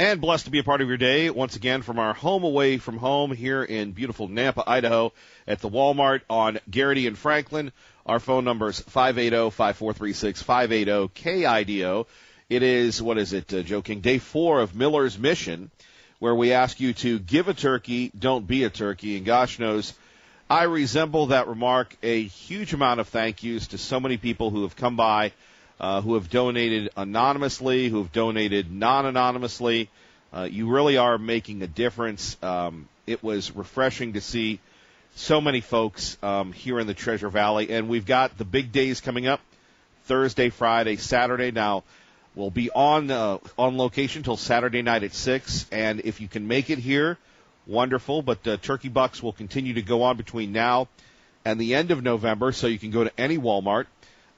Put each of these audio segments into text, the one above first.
And blessed to be a part of your day once again from our home away from home here in beautiful Nampa, Idaho at the Walmart on Garrity and Franklin. Our phone number is 580-5436, 580-KIDO. It is, Joe King, day 4 of Miller's Mission, where we ask you to give a turkey, don't be a turkey. And gosh knows, I resemble that remark. A huge amount of thank yous to so many people who have come by, who have donated anonymously, who have donated non-anonymously. You really are making a difference. It was refreshing to see so many folks here in the Treasure Valley. And we've got the big days coming up, Thursday, Friday, Saturday. Now, we'll be on location till Saturday night at 6. And if you can make it here, wonderful. But Turkey Bucks will continue to go on between now and the end of November, so you can go to any Walmart.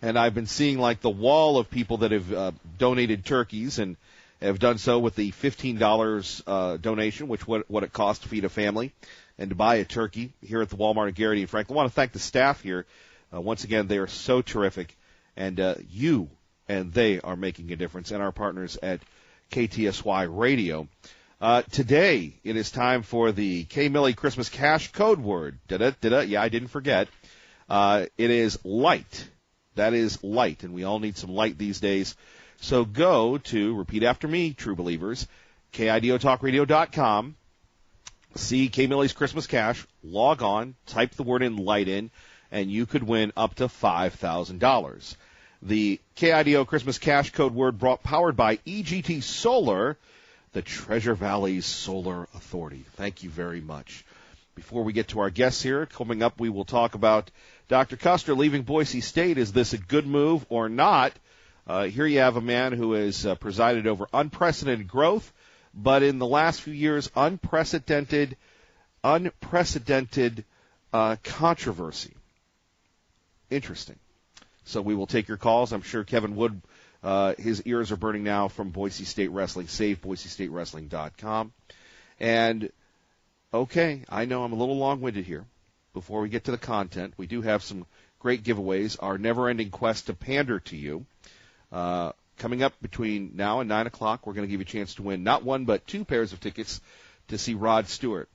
And I've been seeing like the wall of people that have donated turkeys and have done so with the $15 donation, which what it costs to feed a family and to buy a turkey here at the Walmart in Garrity and Franklin. I want to thank the staff here. Once again, they are so terrific. And you and they are making a difference, and our partners at KTSY Radio. Today, it is time for the K-Millie Christmas Cash code word. Yeah, I didn't forget. It is light. That is light, and we all need some light these days. So go to, repeat after me, true believers, KIDOTalkRadio.com, see K-Millie's Christmas Cash, log on, type the word in light in, and you could win up to $5,000. The KIDO Christmas Cash code word powered by EGT Solar, the Treasure Valley Solar Authority. Thank you very much. Before we get to our guests here, coming up we will talk about Dr. Custer leaving Boise State. Is this a good move or not? Here you have a man who has presided over unprecedented growth, but in the last few years, unprecedented controversy. Interesting. So we will take your calls. I'm sure Kevin Wood, his ears are burning now from Boise State Wrestling, SaveBoiseStateWrestling.com. And, okay, I know I'm a little long-winded here. Before we get to the content, we do have some great giveaways. Our never-ending quest to pander to you. Coming up between now and 9 o'clock, we're going to give you a chance to win not one but 2 pairs of tickets to see Rod Stewart.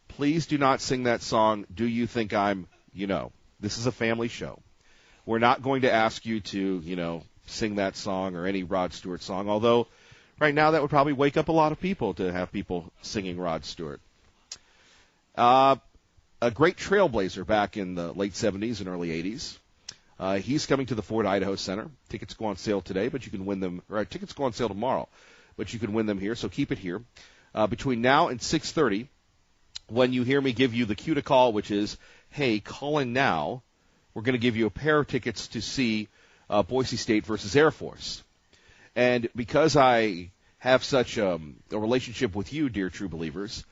Please do not sing that song, Do You Think I'm, This is a family show. We're not going to ask you to, sing that song or any Rod Stewart song, although right now that would probably wake up a lot of people to have people singing Rod Stewart. A great trailblazer back in the late 70s and early 80s. He's coming to the Ford Idaho Center. Tickets go on sale today, but you can win them. Or tickets go on sale tomorrow, but you can win them here. So keep it here. Between now and 6:30, when you hear me give you the cue to call, which is, hey, call in now, we're going to give you a pair of tickets to see Boise State versus Air Force. And because I have such a relationship with you, dear true believers,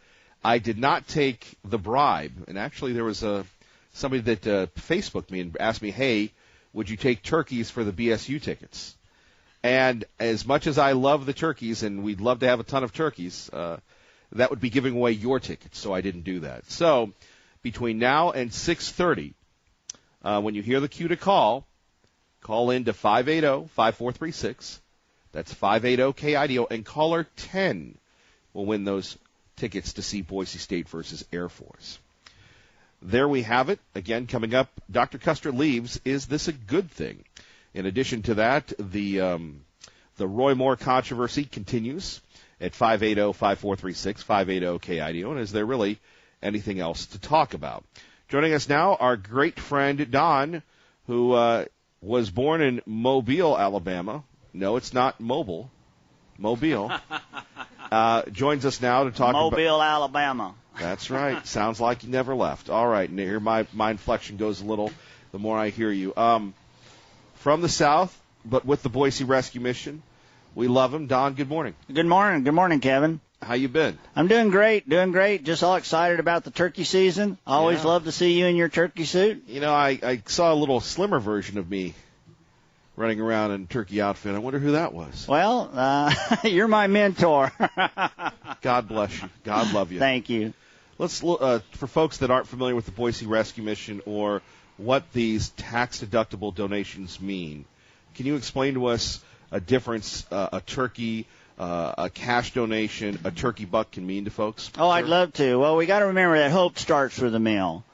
I did not take the bribe. And actually there was somebody that Facebooked me and asked me, hey, would you take turkeys for the BSU tickets? And as much as I love the turkeys, and we'd love to have a ton of turkeys, that would be giving away your tickets, so I didn't do that. So between now and 6:30, when you hear the cue to call in to 580-5436. That's 580-KIDO, and caller 10 will win those tickets to see Boise State versus Air Force. There we have it. Again, coming up, Dr. Custer leaves. Is this a good thing? In addition to that, the Roy Moore controversy continues at 580-5436, 580-KIDO, and is there really anything else to talk about? Joining us now, our great friend Don, who was born in Mobile, Alabama. No, it's not Mobile. Mobile. Joins us now to talk about Mobile, Alabama. That's right. Sounds like you never left. All right, and here my inflection goes a little the more I hear you. From the South, but with the Boise Rescue Mission. We love him. Don, good morning. Good morning. Good morning, Kevin. How you been? I'm doing great. Just all excited about the turkey season. Always love to see you in your turkey suit. I saw a little slimmer version of me running around in a turkey outfit. I wonder who that was. Well, you're my mentor. God bless you. God love you. Thank you. Let's look, for folks that aren't familiar with the Boise Rescue Mission or what these tax-deductible donations mean, can you explain to us a difference, a turkey a cash donation, a turkey buck can mean to folks? Oh, I'd love to. Well, we got to remember that hope starts with a meal.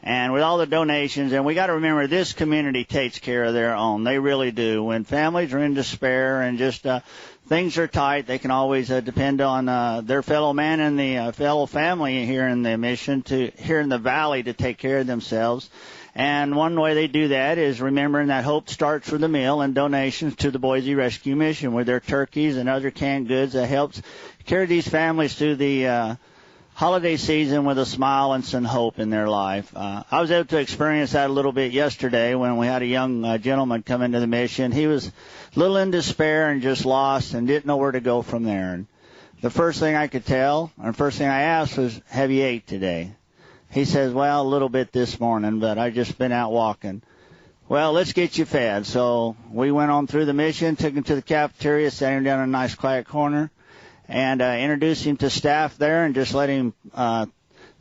And with all the donations, and we got to remember this community takes care of their own. They really do. When families are in despair and just things are tight, they can always depend on their fellow man and the fellow family here in the mission here in the valley to take care of themselves. And one way they do that is remembering that hope starts with a meal and donations to the Boise Rescue Mission with their turkeys and other canned goods that helps carry these families through the holiday season with a smile and some hope in their life. I was able to experience that a little bit yesterday when we had a young gentleman come into the mission. He was a little in despair and just lost and didn't know where to go from there. And the first thing I could tell, and the first thing I asked was, have you ate today? He says, well, a little bit this morning, but I just been out walking. Well, let's get you fed. So we went on through the mission, took him to the cafeteria, sat him down in a nice quiet corner, and introduced him to staff there and just let him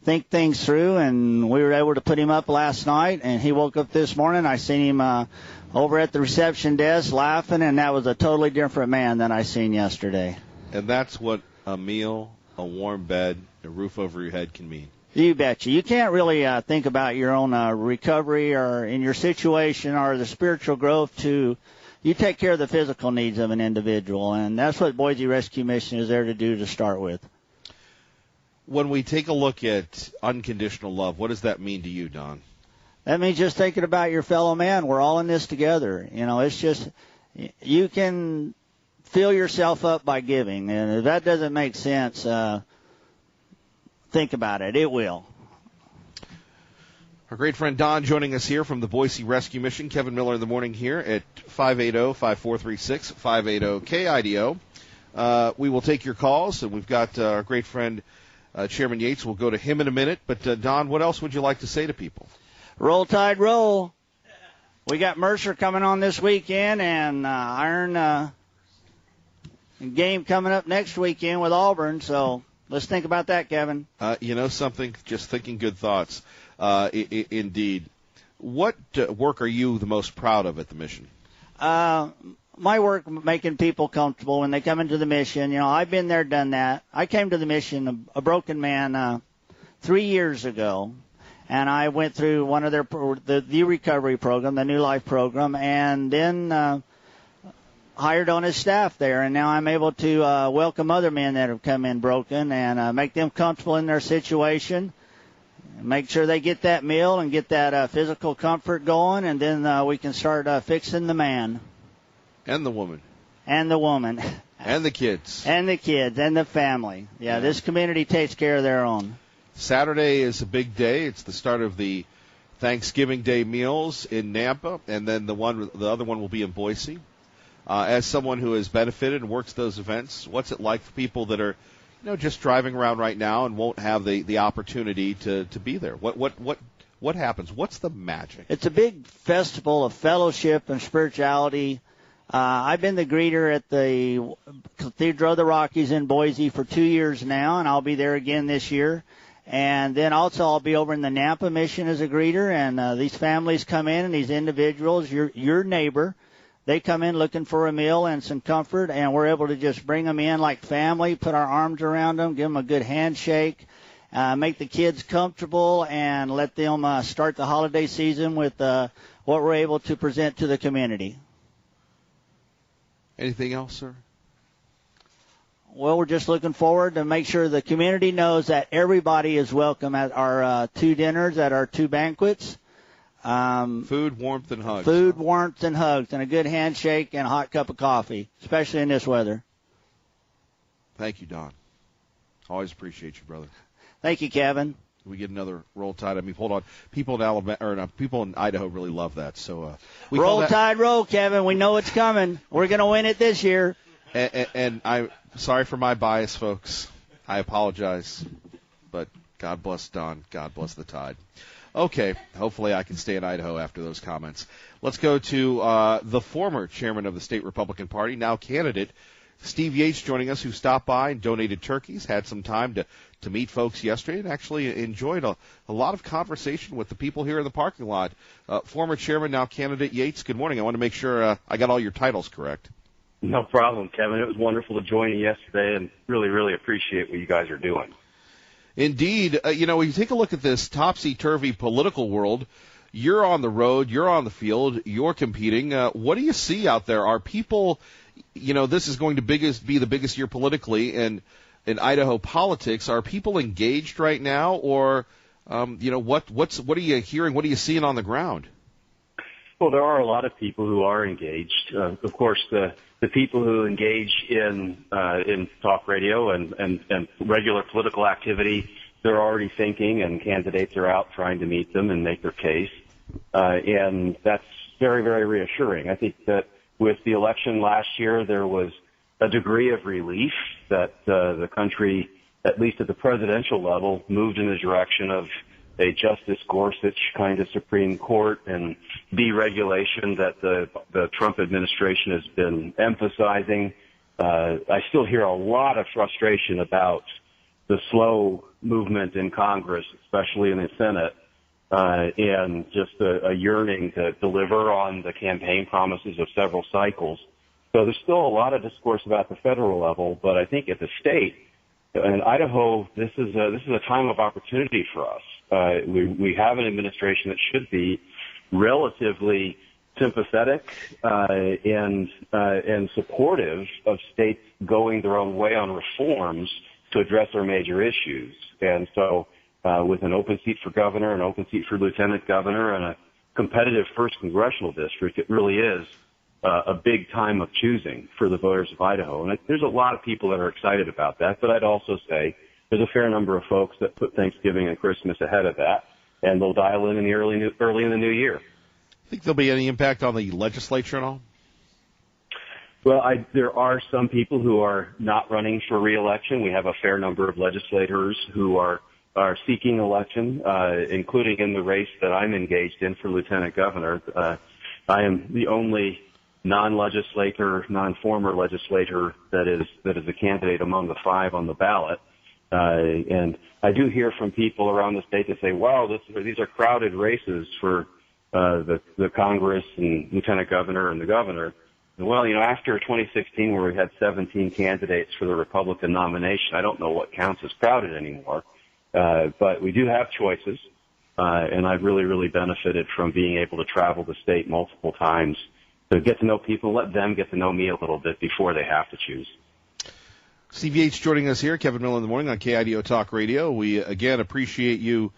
think things through. And we were able to put him up last night, and he woke up this morning. I seen him over at the reception desk laughing, and that was a totally different man than I seen yesterday. And that's what a meal, a warm bed, a roof over your head can mean. You betcha. You can't really think about your own recovery or in your situation or the spiritual growth to you take care of the physical needs of an individual, and that's what Boise Rescue Mission is there to do to start with. When we take a look at unconditional love, what does that mean to you, Don? That means just thinking about your fellow man. We're all in this together. You know, it's just you can fill yourself up by giving, and if that doesn't make sense, think about it. It will. Our great friend Don joining us here from the Boise Rescue Mission. Kevin Miller in the morning here at 580-5436, 580-KIDO. We will take your calls, and we've got our great friend Chairman Yates. We'll go to him in a minute. But, Don, what else would you like to say to people? Roll Tide Roll. We got Mercer coming on this weekend, and Iron game coming up next weekend with Auburn, so let's think about that, Kevin. You know something? Just thinking good thoughts. Indeed. What work are you the most proud of at the mission? My work making people comfortable when they come into the mission. You know, I've been there, done that. I came to the mission a broken man 3 years ago, and I went through one of the recovery program, the New Life program, and then hired on his staff there, and now I'm able to welcome other men that have come in broken and make them comfortable in their situation, make sure they get that meal and get that physical comfort going, and then we can start fixing the man. And the woman. And the woman. And the kids. And the kids and the family. Yeah, this community takes care of their own. Saturday is a big day. It's the start of the Thanksgiving Day meals in Nampa, and then the other one will be in Boise. As someone who has benefited and works those events, what's it like for people that are, just driving around right now and won't have the opportunity to be there? What happens? What's the magic? It's a big festival of fellowship and spirituality. I've been the greeter at the Cathedral of the Rockies in Boise for 2 years now, and I'll be there again this year. And then also I'll be over in the Nampa mission as a greeter, and these families come in, and these individuals, your neighbor, they come in looking for a meal and some comfort, and we're able to just bring them in like family, put our arms around them, give them a good handshake, make the kids comfortable, and let them start the holiday season with what we're able to present to the community. Anything else, sir? Well, we're just looking forward to make sure the community knows that everybody is welcome at our 2 dinners, at our 2 banquets. Food, warmth, and hugs. Food, warmth, and hugs, and a good handshake and a hot cup of coffee, especially in this weather. Thank you, Don. Always appreciate you, brother. Thank you, Kevin. We get another Roll Tide. I mean, hold on. People in Alabama, or no, people in Idaho really love that. So Roll Tide, roll, Kevin. We know it's coming. We're going to win it this year. And I'm sorry for my bias, folks. I apologize. But God bless Don. God bless the Tide. Okay, hopefully I can stay in Idaho after those comments. Let's go to the former chairman of the state Republican Party, now candidate, Steve Yates, joining us, who stopped by and donated turkeys, had some time to meet folks yesterday, and actually enjoyed a lot of conversation with the people here in the parking lot. Former chairman, now candidate Yates, good morning. I want to make sure I got all your titles correct. No problem, Kevin. It was wonderful to join you yesterday and really, really appreciate what you guys are doing. Indeed. When you take a look at this topsy-turvy political world, you're on the road, you're on the field, you're competing. What do you see out there? Are people, this is going to be the biggest year politically in Idaho politics. Are people engaged right now, or, what are you hearing? What are you seeing on the ground? Well, there are a lot of people who are engaged. Of course, the people who engage in talk radio and regular political activity, they're already thinking, and candidates are out trying to meet them and make their case. And that's very, very reassuring. I think that with the election last year, there was a degree of relief that the country, at least at the presidential level, moved in the direction of a Justice Gorsuch kind of Supreme Court and deregulation that the Trump administration has been emphasizing. I still hear a lot of frustration about the slow movement in Congress, especially in the Senate, and just a yearning to deliver on the campaign promises of several cycles. So there's still a lot of discourse about the federal level, but I think at the state, in Idaho, this is a time of opportunity for us. We have an administration that should be relatively sympathetic and supportive of states going their own way on reforms to address our major issues. And so, with an open seat for governor, an open seat for lieutenant governor, and a competitive first congressional district, it really is a big time of choosing for the voters of Idaho. And there's a lot of people that are excited about that, but I'd also say there's a fair number of folks that put Thanksgiving and Christmas ahead of that, and they'll dial in the early in the new year. Think there'll be any impact on the legislature at all? Well, there are some people who are not running for re-election. We have a fair number of legislators who are seeking election, including in the race that I'm engaged in for lieutenant governor. I am the only non-former legislator that is a candidate among the 5 on the ballot. And I do hear from people around the state that say, wow, these are crowded races for the Congress and lieutenant governor and the governor. Well, after 2016 where we had 17 candidates for the Republican nomination, I don't know what counts as crowded anymore. But we do have choices. And I've really, really benefited from being able to travel the state multiple times to get to know people, let them get to know me a little bit before they have to choose. Steve Yates joining us here, Kevin Miller in the Morning on KIDO Talk Radio. We, again, appreciate you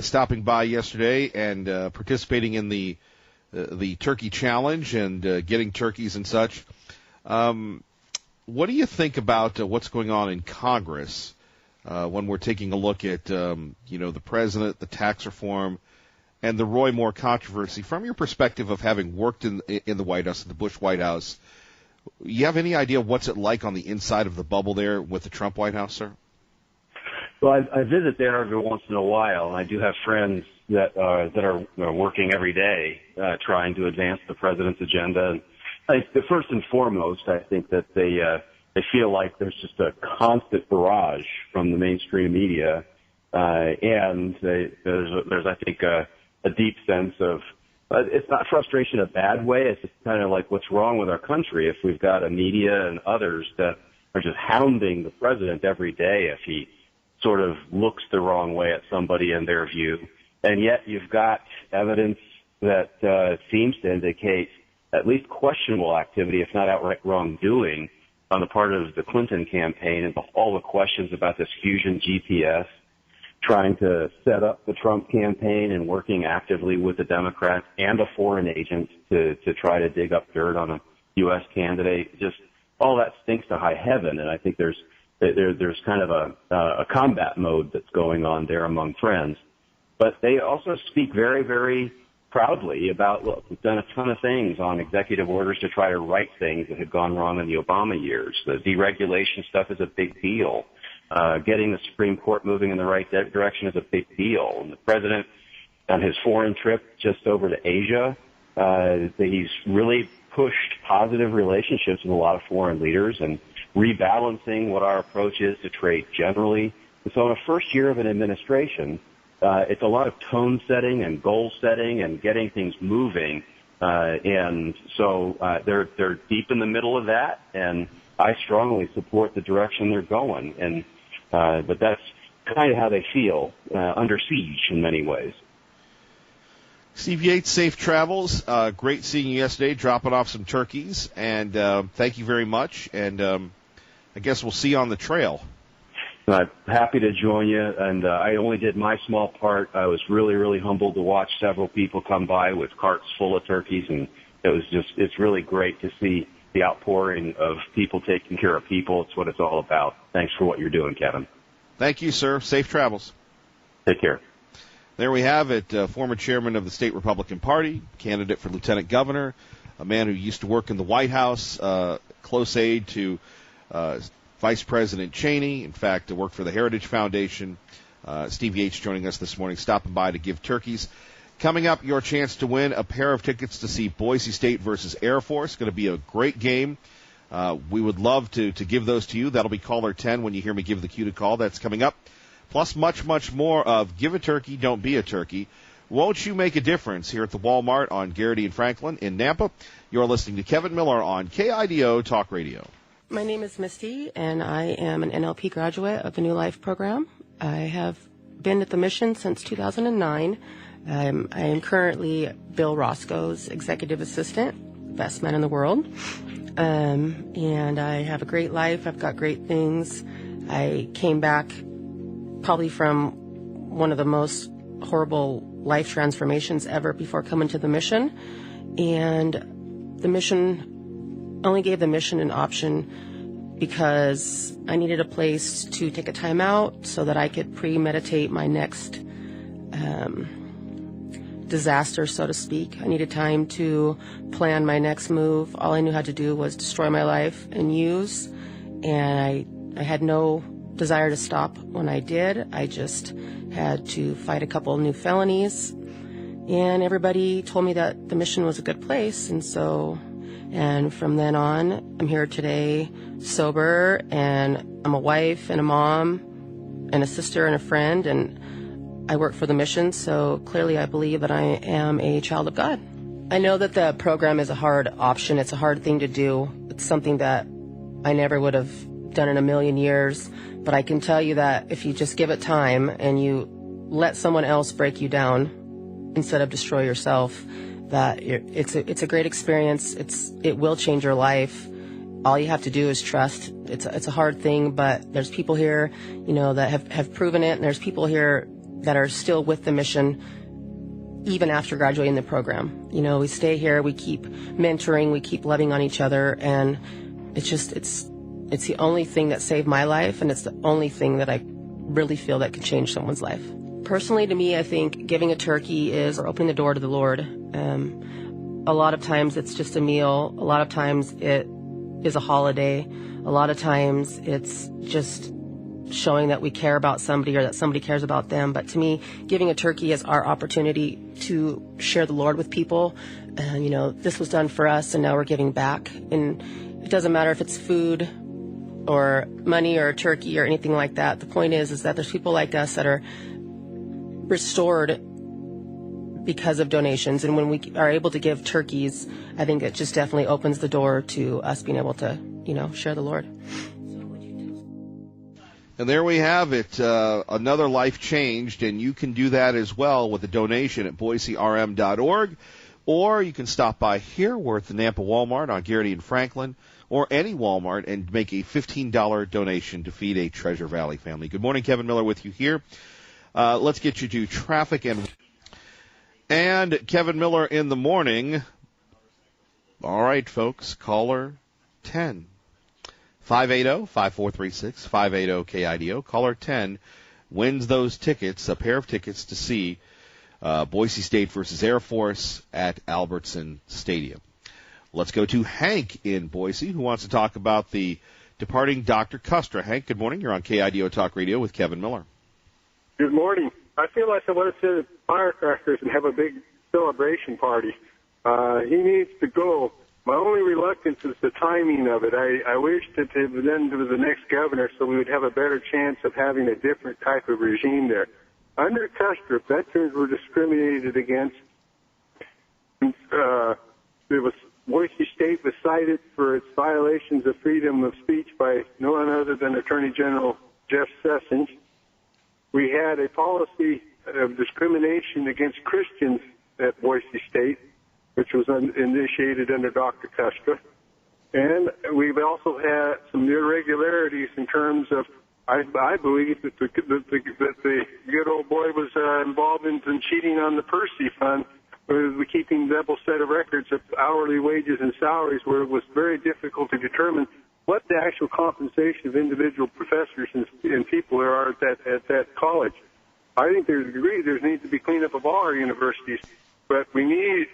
stopping by yesterday and participating in the turkey challenge and getting turkeys and such. What do you think about what's going on in Congress when we're taking a look at, the president, the tax reform, and the Roy Moore controversy? From your perspective of having worked in the White House, in the Bush White House, you have any idea what's it like on the inside of the bubble there with the Trump White House, sir? Well, I visit there every once in a while, and I do have friends that are working every day trying to advance the president's agenda. And first and foremost, I think that they feel like there's just a constant barrage from the mainstream media, and there's I think a deep sense of it's not frustration in a bad way. It's just kind of like what's wrong with our country if we've got a media and others that are just hounding the president every day if he sort of looks the wrong way at somebody in their view. And yet you've got evidence that seems to indicate at least questionable activity, if not outright wrongdoing, on the part of the Clinton campaign and all the questions about this Fusion GPS, trying to set up the Trump campaign and working actively with the Democrats and a foreign agent to try to dig up dirt on a U.S. candidate. Just all that stinks to high heaven, and I think there's kind of a combat mode that's going on there among friends. But they also speak very, very proudly about, look, we've done a ton of things on executive orders to try to right things that had gone wrong in the Obama years. The deregulation stuff is a big deal. Getting the Supreme Court moving in the right direction is a big deal. And the president, on his foreign trip just over to Asia, he's really pushed positive relationships with a lot of foreign leaders and rebalancing what our approach is to trade generally. And so in the first year of an administration, it's a lot of tone setting and goal setting and getting things moving And so they're deep in the middle of that, and I strongly support the direction they're going. And but that's kind of how they feel, under siege in many ways. Steve Yates, safe travels. Great seeing you yesterday, dropping off some turkeys, and thank you very much. And I guess we'll see you on the trail. Happy to join you, and I only did my small part. I was really, really humbled to watch several people come by with carts full of turkeys, and it's really great to see the outpouring of people taking care of people. It's what it's all about. Thanks for what you're doing, Kevin. Thank you, sir. Safe travels. Take care. There we have it, former chairman of the state Republican Party, candidate for lieutenant governor, a man who used to work in the White House, close aide to Vice President Cheney, in fact, worked for the Heritage Foundation. Steve Yates joining us this morning, stopping by to give turkeys. Coming up, your chance to win a pair of tickets to see Boise State versus Air Force. Going to be a great game. We would love to give those to you. That'll be caller 10 when you hear me give the cue to call. That's coming up. Plus much, much more of Give a Turkey, Don't Be a Turkey. Won't you make a difference here at the Walmart on Garrity and Franklin in Nampa? You're listening to Kevin Miller on KIDO Talk Radio. My name is Misty, and I am an NLP graduate of the New Life program. I have been at the mission since 2009. I am currently Bill Roscoe's executive assistant, best man in the world. And I have a great life. I've got great things. I came back probably from one of the most horrible life transformations ever before coming to the mission. And the mission only gave the mission an option because I needed a place to take a time out so that I could premeditate my next disaster, so to speak. I needed time to plan my next move. All I knew how to do was destroy my life and use. And I had no desire to stop when I did. I just had to fight a couple of new felonies, and everybody told me that the mission was a good place. And from then on, I'm here today sober, and I'm a wife and a mom and a sister and a friend, and I work for the mission, so clearly I believe that I am a child of God. I know that the program is a hard option. It's a hard thing to do. It's something that I never would have done in a million years. But I can tell you that if you just give it time and you let someone else break you down instead of destroy yourself, that it's a great experience. It will change your life. All you have to do is trust. It's a hard thing, but there's people here, that have proven it, and there's people here that are still with the mission even after graduating the program. We stay here, we keep mentoring, we keep loving on each other, and it's the only thing that saved my life, and it's the only thing that I really feel that could change someone's life. Personally, to me, I think giving a turkey is opening the door to the Lord. A lot of times it's just a meal. A lot of times it is a holiday. A lot of times it's just showing that we care about somebody or that somebody cares about them. But to me, giving a turkey is our opportunity to share the Lord with people. And, this was done for us, and now we're giving back. And it doesn't matter if it's food or money or a turkey or anything like that. The point is that there's people like us that are restored because of donations. And when we are able to give turkeys, I think it just definitely opens the door to us being able to, share the Lord. And there we have it, another life changed, and you can do that as well with a donation at boiserm.org, or you can stop by here. We're at the Nampa Walmart on Garrity and Franklin, or any Walmart, and make a $15 donation to feed a Treasure Valley family. Good morning, Kevin Miller with you here. Let's get you to traffic and Kevin Miller in the morning. All right, folks, caller 10. 580-5436, 580-KIDO. Caller 10 wins those tickets, a pair of tickets to see Boise State versus Air Force at Albertson Stadium. Let's go to Hank in Boise, who wants to talk about the departing Dr. Custer. Hank, good morning. You're on KIDO Talk Radio with Kevin Miller. Good morning. I feel like I want to send firecrackers and have a big celebration party. He needs to go. My only reluctance is the timing of it. I wish that then was the next governor so we would have a better chance of having a different type of regime there. Under Custer, veterans were discriminated against Boise State was cited for its violations of freedom of speech by no one other than Attorney General Jeff Sessions. We had a policy of discrimination against Christians at Boise State, which was initiated under Dr. Kustra. And we've also had some irregularities in terms of, I believe that the good old boy was involved in cheating on the Percy Fund, with keeping double set of records of hourly wages and salaries, where it was very difficult to determine what the actual compensation of individual professors and people there are at that college. I think there needs to be cleanup of all our universities, but we need.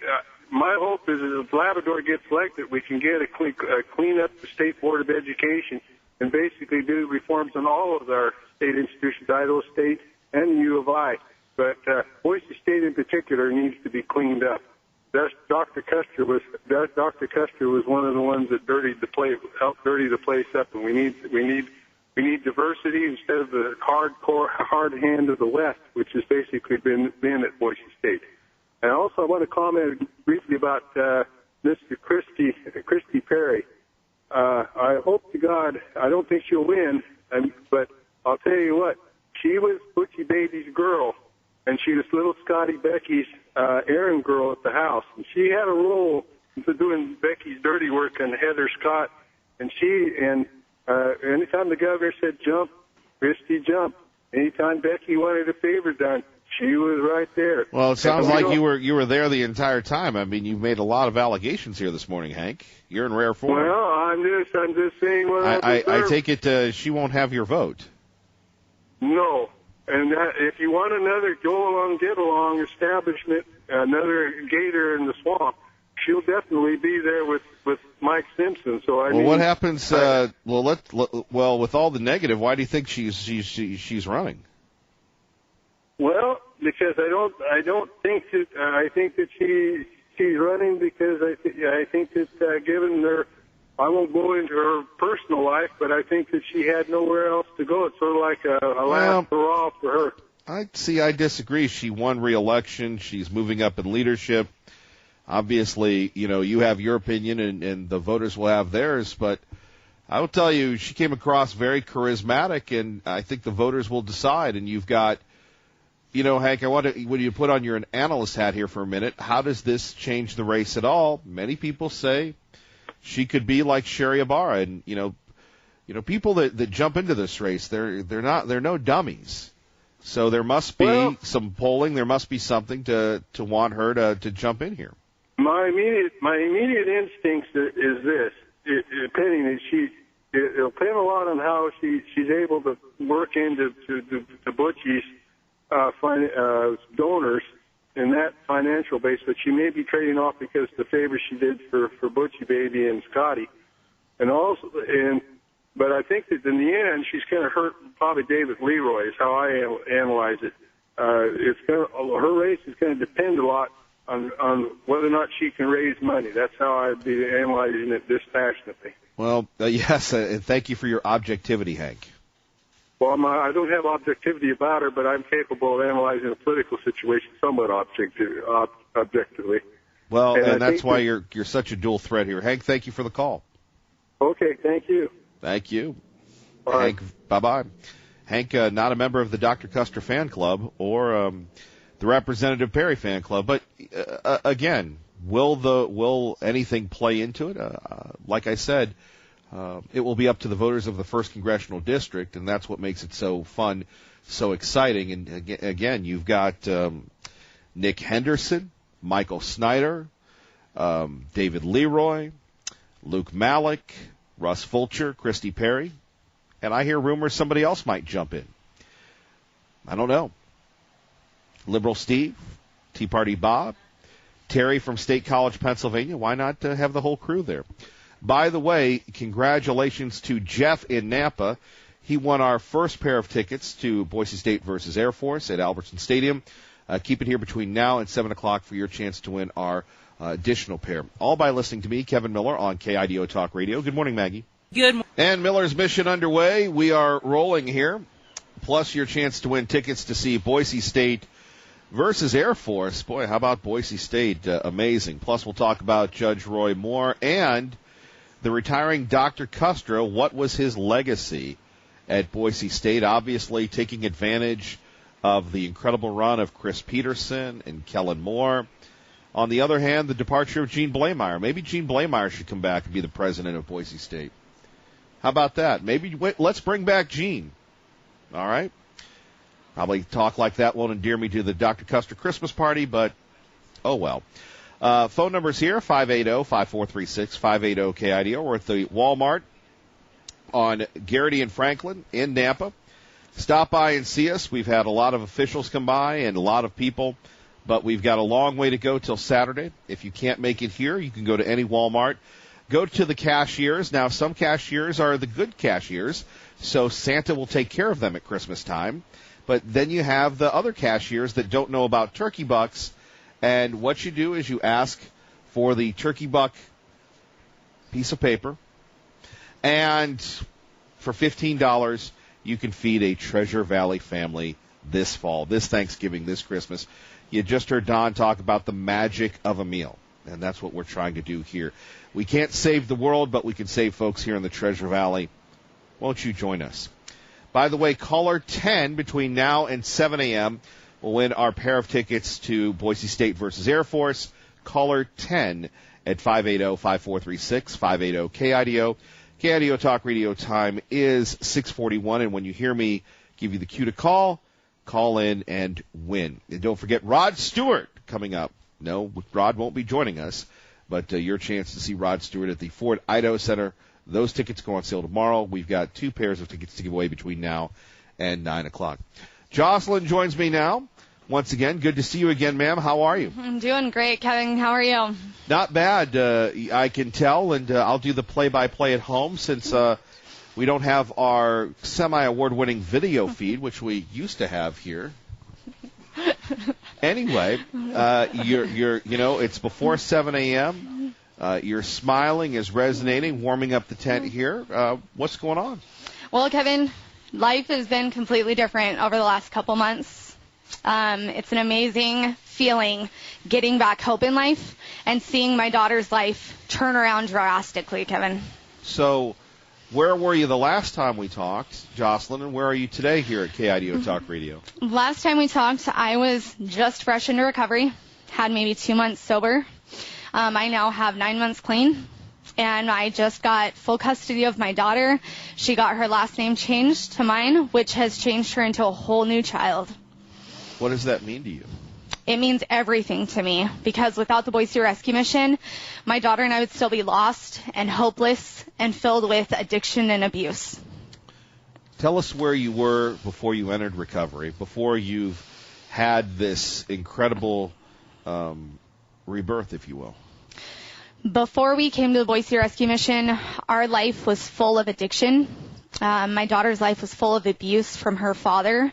My hope is that if Labrador gets elected, we can get clean up the State Board of Education and basically do reforms on all of our state institutions, Idaho State and U of I. But Boise State in particular needs to be cleaned up. Dr. Kustra was one of the ones that helped dirty the place up, and we need diversity instead of the hard hand of the West, which has basically been at Boise State. And also, I want to comment briefly about Mr. Christy Perry. I hope to God, I don't think she'll win, but I'll tell you what, she was Butchie Baby's girl, and she was little Scotty Becky's errand girl at the house. And she had a role in doing Becky's dirty work on Heather Scott. And anytime the governor said jump, Christy jumped. Anytime Becky wanted a favor done, she was right there. Well, it sounds like you were there the entire time. I mean, you've made a lot of allegations here this morning, Hank. You're in rare form. Well, I'm just saying what I take it she won't have your vote. No. And if you want another get-along establishment, another gator in the swamp, she'll definitely be there with Mike Simpson. So what happens? With all the negative, why do you think she's running? Well, because I don't think that I think that she's running because I think that given her. I won't go into her personal life, but I think that she had nowhere else to go. It's sort of like a last hurrah for her. I disagree. She won re-election. She's moving up in leadership. Obviously, you have your opinion and the voters will have theirs, but I will tell you, she came across very charismatic, and I think the voters will decide. And you've got, Hank, when you put on your analyst hat here for a minute, how does this change the race at all? Many people say she could be like Sherry Ibarra, and people that jump into this race, they're no dummies. So there must be some polling, there must be something to want her to jump in here. My immediate instinct is this: it'll depend a lot on how she's able to work into Butchie's donors in that financial base, but she may be trading off because of the favor she did for Butchie Baby and Scotty, but I think that in the end she's going to hurt probably David Leroy is how I analyze it. Her race is going to depend a lot on whether or not she can raise money. That's how I'd be analyzing it dispassionately. Well, yes, and thank you for your objectivity, Hank. Well, I don't have objectivity about her, but I'm capable of analyzing a political situation somewhat objectively. Well, and that's why you're such a dual threat here. Hank, thank you for the call. Okay, thank you. Thank you. Bye. Hank, bye-bye. Hank, not a member of the Dr. Kustra fan club or the Representative Perry fan club, but again, will anything play into it? Like I said, it will be up to the voters of the 1st Congressional District, and that's what makes it so fun, so exciting. And again, you've got Nick Henderson, Michael Snyder, David Leroy, Luke Malik, Russ Fulcher, Christy Perry, and I hear rumors somebody else might jump in. I don't know. Liberal Steve, Tea Party Bob, Terry from State College, Pennsylvania. Why not have the whole crew there? By the way, congratulations to Jeff in Nampa. He won our first pair of tickets to Boise State versus Air Force at Albertson Stadium. Keep it here between now and 7 o'clock for your chance to win our additional pair. All by listening to me, Kevin Miller, on KIDO Talk Radio. Good morning, Maggie. Good morning. And Miller's Mission underway. We are rolling here. Plus your chance to win tickets to see Boise State versus Air Force. Boy, how about Boise State? Amazing. Plus, we'll talk about Judge Roy Moore and the retiring Dr. Custra. What was his legacy at Boise State? Obviously, taking advantage of the incredible run of Chris Peterson and Kellen Moore. On the other hand, the departure of Gene Blameyer. Maybe Gene Blameyer should come back and be the president of Boise State. How about that? Maybe let's bring back Gene. All right? Probably talk like that won't endear me to the Dr. Custer Christmas party, but oh well. Phone numbers here, 580-5436, 580-KIDO. We're at the Walmart on Garrity and Franklin in Nampa. Stop by and see us. We've had a lot of officials come by and a lot of people, but we've got a long way to go till Saturday. If you can't make it here, you can go to any Walmart. Go to the cashiers. Now, some cashiers are the good cashiers, so Santa will take care of them at Christmas time. But then you have the other cashiers that don't know about turkey bucks, and what you do is you ask for the turkey buck piece of paper, and for $15, you can feed a Treasure Valley family this fall, this Thanksgiving, this Christmas. You just heard Don talk about the magic of a meal, and that's what we're trying to do here. We can't save the world, but we can save folks here in the Treasure Valley. Won't you join us? By the way, caller 10 between now and 7 a.m. will win our pair of tickets to Boise State versus Air Force. Caller 10 at 580-5436, 580-KIDO. KIDO Talk Radio time is 6:41, and when you hear me give you the cue to call in and win. And don't forget Rod Stewart coming up. No, Rod won't be joining us, but your chance to see Rod Stewart at the Ford Idaho Center. Those tickets go on sale tomorrow. We've got 2 pairs of tickets to give away between now and 9 o'clock. Jocelyn joins me now. Once again, good to see you again, ma'am. How are you? I'm doing great, Kevin. How are you? Not bad, I can tell, and I'll do the play-by-play at home since we don't have our semi-award-winning video feed, which we used to have here. Anyway, it's before 7 a.m. Your smiling is resonating, warming up the tent here. What's going on? Well, Kevin, life has been completely different over the last couple months. It's an amazing feeling getting back hope in life and seeing my daughter's life turn around drastically, Kevin. So where were you the last time we talked, Jocelyn, and where are you today here at KIDO Talk Radio? Last time we talked, I was just fresh into recovery, had maybe 2 months sober. I now have 9 months clean, and I just got full custody of my daughter. She got her last name changed to mine, which has changed her into a whole new child. What does that mean to you? It means everything to me, because without the Boise Rescue Mission, my daughter and I would still be lost and hopeless and filled with addiction and abuse. Tell us where you were before you entered recovery, before you've had this incredible rebirth, if you will. Before we came to the Boise Rescue Mission, our life was full of addiction. My daughter's life was full of abuse from her father.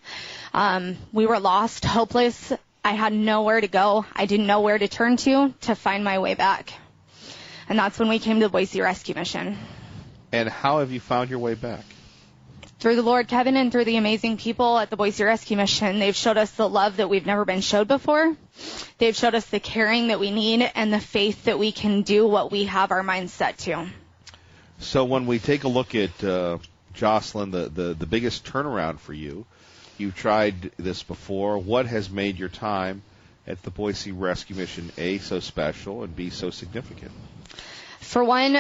We were lost, hopeless. I had nowhere to go. I didn't know where to turn to find my way back. And that's when we came to the Boise Rescue Mission. And how have you found your way back? Through the Lord, Kevin, and through the amazing people at the Boise Rescue Mission. They've showed us the love that we've never been showed before. They've showed us the caring that we need and the faith that we can do what we have our minds set to. So when we take a look at Jocelyn, the biggest turnaround for you, you've tried this before. What has made your time at the Boise Rescue Mission, A, so special, and B, so significant? For one,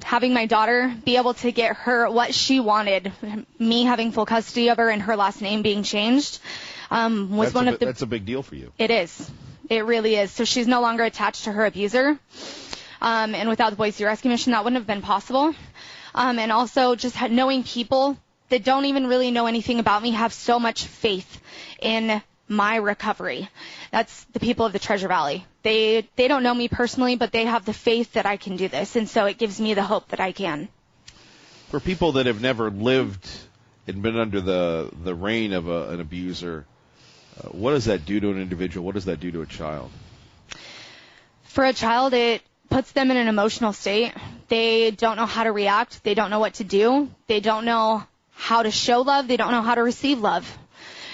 having my daughter be able to get her what she wanted, me having full custody of her and her last name being changed, was that's a big deal for you. It is. It really is. So she's no longer attached to her abuser. And without the Boise Rescue Mission, that wouldn't have been possible. And also just knowing people that don't even really know anything about me have so much faith in my recovery. That's the people of the Treasure Valley. They don't know me personally, but they have the faith that I can do this, and so it gives me the hope that I can. For people that have never lived and been under the reign of an abuser, what does that do to an individual? What does that do to a child? For a child, it puts them in an emotional state. They don't know how to react. They don't know what to do. They don't know how to show love. They don't know how to receive love.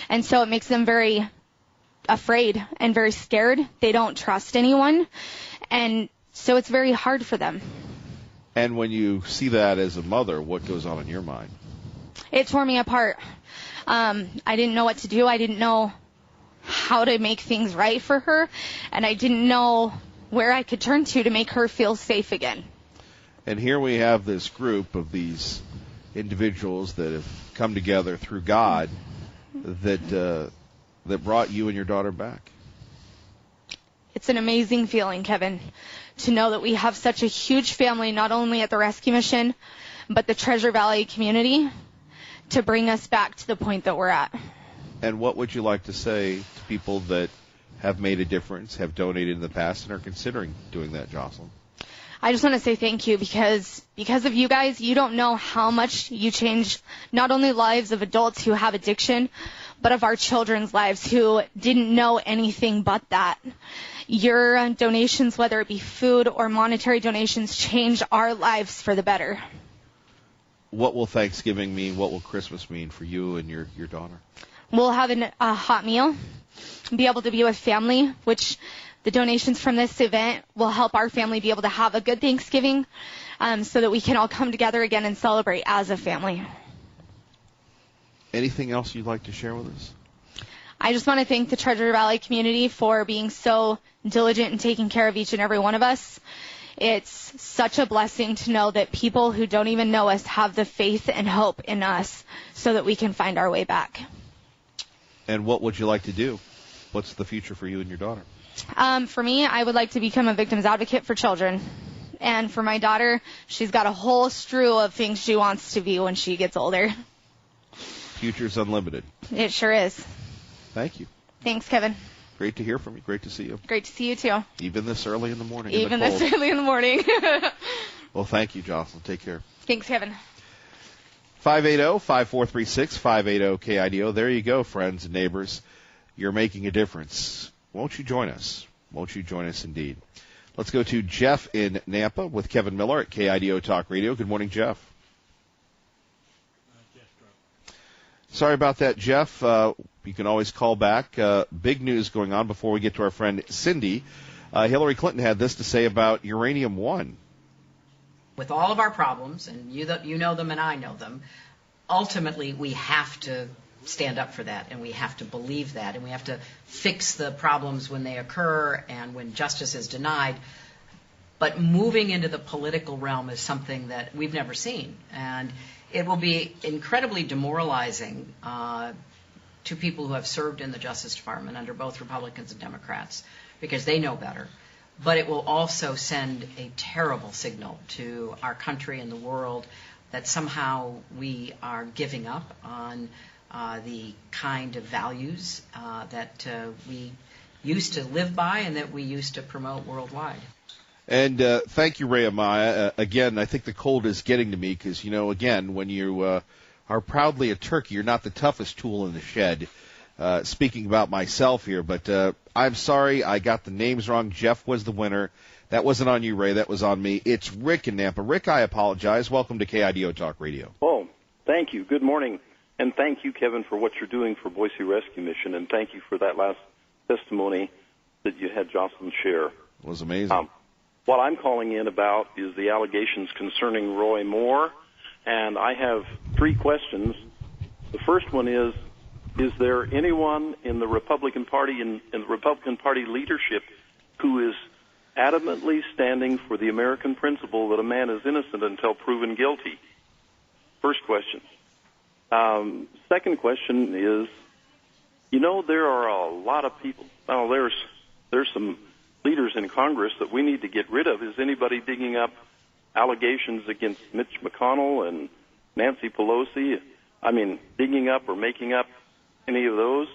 And so it makes them very afraid and very scared. They don't trust anyone. And so it's very hard for them. And when you see that as a mother, what goes on in your mind? It tore me apart. I didn't know what to do. I didn't know how to make things right for her. And I didn't know where I could turn to make her feel safe again. And here we have this group of these individuals that have come together through God that brought you and your daughter back. It's an amazing feeling, Kevin, to know that we have such a huge family, not only at the rescue mission, but the Treasure Valley community, to bring us back to the point that we're at. And what would you like to say to people that have made a difference, have donated in the past, and are considering doing that, Jocelyn? I just want to say thank you because of you guys, you don't know how much you change not only lives of adults who have addiction, but of our children's lives who didn't know anything but that. Your donations, whether it be food or monetary donations, change our lives for the better. What will Thanksgiving mean? What will Christmas mean for you and your daughter? We'll have a hot meal, be able to be with family, which the donations from this event will help our family be able to have a good Thanksgiving so that we can all come together again and celebrate as a family. Anything else you'd like to share with us? I just want to thank the Treasure Valley community for being so diligent in taking care of each and every one of us. It's such a blessing to know that people who don't even know us have the faith and hope in us so that we can find our way back. And what would you like to do? What's the future for you and your daughter? For me, I would like to become a victims advocate for children. And for my daughter, she's got a whole strew of things she wants to be when she gets older. Future's unlimited. It sure is. Thank you. Thanks, Kevin. Great to hear from you. Great to see you. Great to see you, too. Even this early in the morning. Even this early in the morning. Well, thank you, Jocelyn. Take care. Thanks, Kevin. 580-5436, 580-KIDO. There you go, friends and neighbors. You're making a difference. Won't you join us? Won't you join us indeed? Let's go to Jeff in Nampa with Kevin Miller at KIDO Talk Radio. Good morning, Jeff. Sorry about that, Jeff. You can always call back. Big news going on before we get to our friend Cindy. Hillary Clinton had this to say about Uranium One. With all of our problems, and you know them and I know them, ultimately we have to stand up for that, and we have to believe that, and we have to fix the problems when they occur and when justice is denied. But moving into the political realm is something that we've never seen, and it will be incredibly demoralizing to people who have served in the Justice Department under both Republicans and Democrats, because they know better. But it will also send a terrible signal to our country and the world that somehow we are giving up on the kind of values that we used to live by and that we used to promote worldwide. And thank you, Ray Amaya. Again, I think the cold is getting to me because, again, when you are proudly a turkey, you're not the toughest tool in the shed. Speaking about myself here, but I'm sorry I got the names wrong. Jeff was the winner. That wasn't on you, Ray. That was on me. It's Rick in Nampa. Rick, I apologize. Welcome to KIDO Talk Radio. Oh, thank you. Good morning. And thank you, Kevin, for what you're doing for Boise Rescue Mission. And thank you for that last testimony that you had Jocelyn share. It was amazing. What I'm calling in about is the allegations concerning Roy Moore. And I have 3 questions. The first one is there anyone in the Republican Party and in the Republican Party leadership who is adamantly standing for the American principle that a man is innocent until proven guilty? First question. Second question is, there are a lot of people. Well, there's some leaders in Congress that we need to get rid of. Is anybody digging up allegations against Mitch McConnell and Nancy Pelosi? I mean, digging up or making up any of those?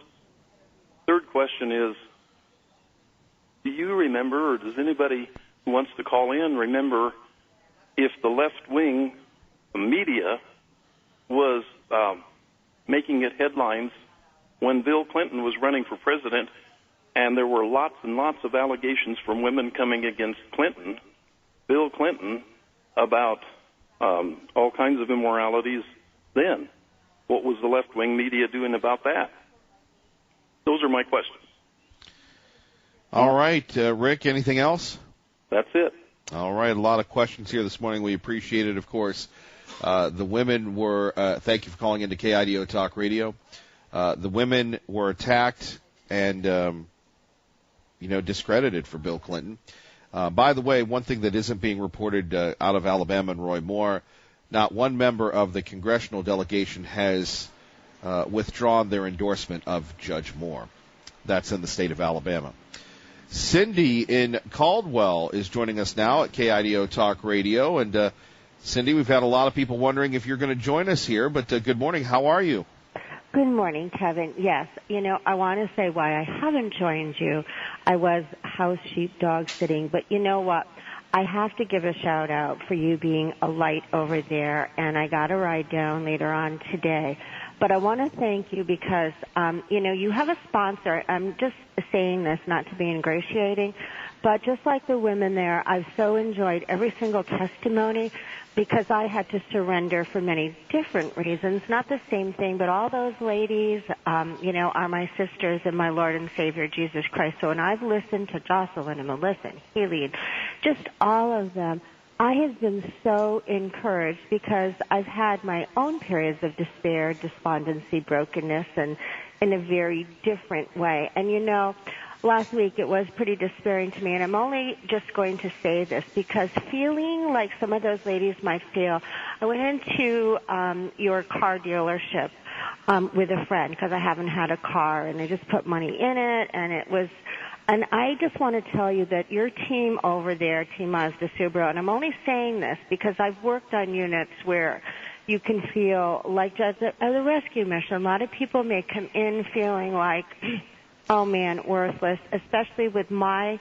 Third question is, do you remember, or does anybody who wants to call in remember, if the left wing, the media, was making it headlines when Bill Clinton was running for president, and there were lots and lots of allegations from women coming against Bill Clinton, about all kinds of immoralities then? What was the left-wing media doing about that? Those are my questions. All right, Rick, anything else? That's it. All right, a lot of questions here this morning. We appreciate it, of course. The women were, thank you for calling into KIDO Talk Radio. The women were attacked and, discredited for Bill Clinton. By the way, one thing that isn't being reported out of Alabama and Roy Moore, not one member of the congressional delegation has withdrawn their endorsement of Judge Moore. That's in the state of Alabama. Cindy in Caldwell is joining us now at KIDO Talk Radio. And, Cindy, we've had a lot of people wondering if you're going to join us here, but good morning. How are you? Good morning, Kevin. Yes, I want to say why I haven't joined you. I was house sheep dog sitting, but you know what? I have to give a shout out for you being a light over there, and I got a ride down later on today. But I want to thank you because, you have a sponsor. I'm just saying this not to be ingratiating, but just like the women there, I've so enjoyed every single testimony because I had to surrender for many different reasons. Not the same thing, but all those ladies, are my sisters in my Lord and Savior Jesus Christ. So when I've listened to Jocelyn and Melissa and Haley and just all of them, I have been so encouraged because I've had my own periods of despair, despondency, brokenness, and in a very different way. And last week it was pretty despairing to me, and I'm only just going to say this because feeling like some of those ladies might feel, I went into your car dealership with a friend because I haven't had a car, and I just put money in it, and I just want to tell you that your team over there, Team Mazda Subaru, and I'm only saying this because I've worked on units where you can feel like at the rescue mission, a lot of people may come in feeling like, oh man, worthless, especially with my,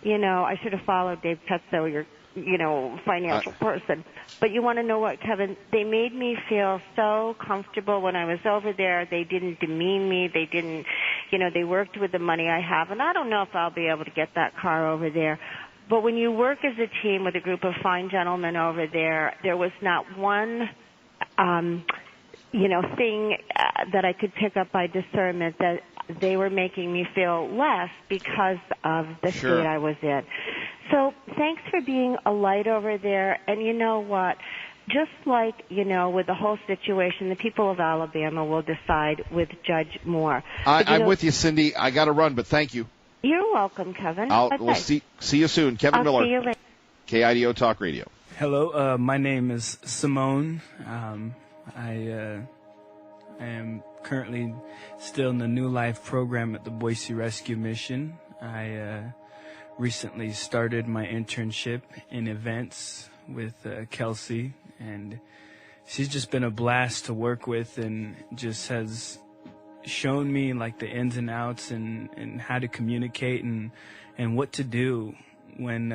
I should have followed Dave Petzo, your, financial person. But you want to know what, Kevin? They made me feel so comfortable when I was over there. They didn't demean me. They didn't, they worked with the money I have. And I don't know if I'll be able to get that car over there. But when you work as a team with a group of fine gentlemen over there, there was not one thing that I could pick up by discernment that they were making me feel less because of the state I was in. So thanks for being a light over there. And you know what? Just like, with the whole situation, the people of Alabama will decide with Judge Moore. I'm with you, Cindy. I got to run, but thank you. You're welcome, Kevin. We'll see you soon. Kevin Miller, see you later. KIDO Talk Radio. Hello, my name is Simone. I am currently still in the New Life program at the Boise Rescue Mission. I recently started my internship in events with Kelsey, and she's just been a blast to work with and just has shown me like the ins and outs and how to communicate and what to do when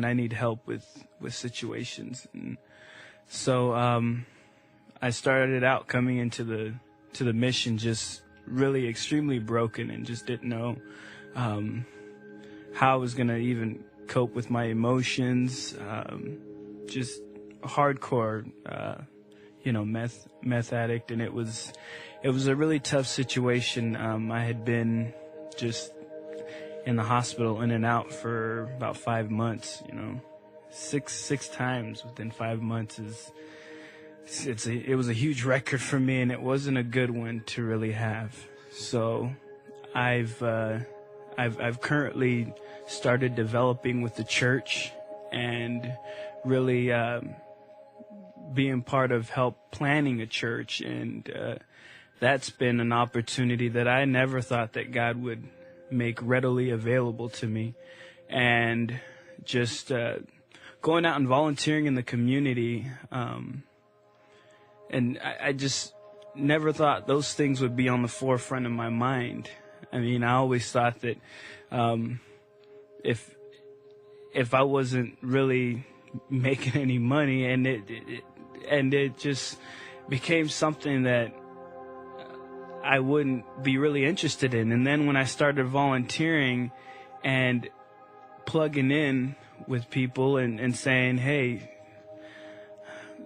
I need help with situations. And so I started out coming into the mission just really extremely broken and just didn't know how I was going to even cope with my emotions, just hardcore, meth addict. And it was a really tough situation. I had been just in the hospital in and out for about 5 months, six times within 5 months it was a huge record for me, and it wasn't a good one to really have. So I've currently started developing with the church and really being part of help planning a church, and that's been an opportunity that I never thought that God would make readily available to me. And just going out and volunteering in the community, and I just never thought those things would be on the forefront of my mind. I mean, I always thought that if I wasn't really making any money, and it just became something that I wouldn't be really interested in. And then when I started volunteering and plugging in with people and saying, hey,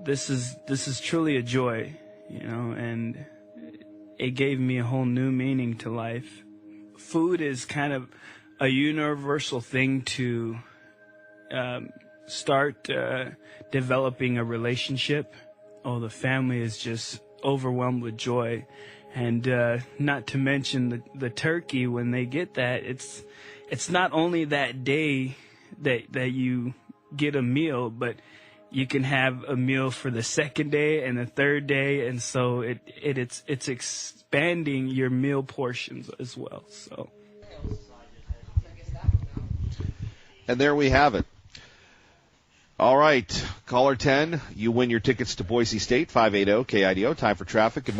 this is truly a joy, and it gave me a whole new meaning to life. Food is kind of a universal thing to start developing a relationship. Oh, the family is just overwhelmed with joy. And not to mention the turkey, when they get that, it's not only that day that you get a meal, but you can have a meal for the second day and the third day, and so it's expanding your meal portions as well. So, and there we have it. All right, caller 10, you win your tickets to Boise State, 580 KIDO. Time for traffic. Good morning.